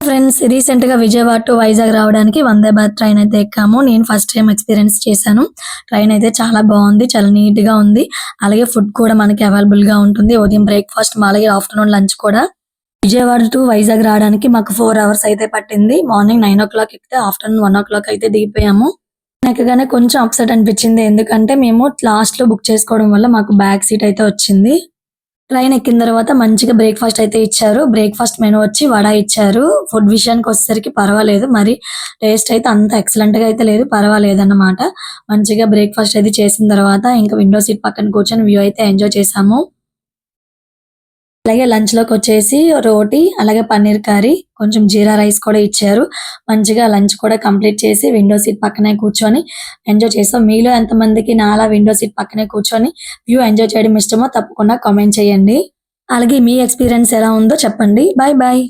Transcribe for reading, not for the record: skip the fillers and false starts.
Friends, రీసెంట్‌గా Vijayawada to Vizag రావడానికి Vande Bharat train అయితే ఎక్కాము. నేను ఫస్ట్ టైమ్ ఎక్స్‌పీరియన్స్ చేశాను. ట్రైన్ అయితే చాలా బాగుంది. చాలా నీట్‌గా ఉంది. అలాగే ఫుడ్ కూడా మనకి అవైలబుల్‌గా ఉంటుంది. ఉదయం బ్రేక్‌ఫాస్ట్ అలాగే ఆఫ్టర్‌నూన్ లంచ్ కూడా. విజయవాడ టు వైజాగ్ రావడానికి మాకు 4 అవర్స్ అయితే పట్టింది. మార్నింగ్ 9:00 ఎక్కితే ఆఫ్టర్‌నూన్ 1:00 అయితే దిగిపోయాము. ఎక్కగానే కొంచెం అప్‌సెట్ అనిపించింది. ఎందుకంటే మేము లాస్ట్‌లో బుక్ చేసుకోవడం వల్ల మాకు బ్యాక్ సీట్ అయితే వచ్చింది. ట్రైన్ ఎక్కిన తర్వాత మంచిగా బ్రేక్‌ఫాస్ట్ అయితే ఇచ్చారు. బ్రేక్‌ఫాస్ట్ మెనూ వచ్చి వడ ఇచ్చారు. ఫుడ్ విషయానికొచ్చేసరికి పర్వాలేదు. మరి టేస్ట్ అయితే అంత ఎక్సలెంట్‌గా అయితే లేదు. పర్వాలేదన్నమాట. మంచిగా బ్రేక్‌ఫాస్ట్ అది చేసిన తర్వాత ఇంకా విండో సీట్ పక్కన కూర్చొని వ్యూ అయితే ఎంజాయ్ చేశాము. అలాగే లంచ్‌లోకొచ్చేసి రోటీ, అలాగే పన్నీర్ కర్రీ, కొంచెం జీరా రైస్ కూడా ఇచ్చారు. మంచిగా లంచ్ కూడా కంప్లీట్ చేసి విండో సీట్ పక్కనే కూర్చొని ఎంజాయ్ చేసాం. మీలో ఎంతమందికి నాలా విండో సీట్ పక్కనే కూర్చొని వ్యూ ఎంజాయ్ చేయడం ఇష్టమో తప్పకుండా కామెంట్ చేయండి. అలాగే మీ ఎక్స్‌పీరియన్స్ ఎలా ఉందో చెప్పండి. Bye bye.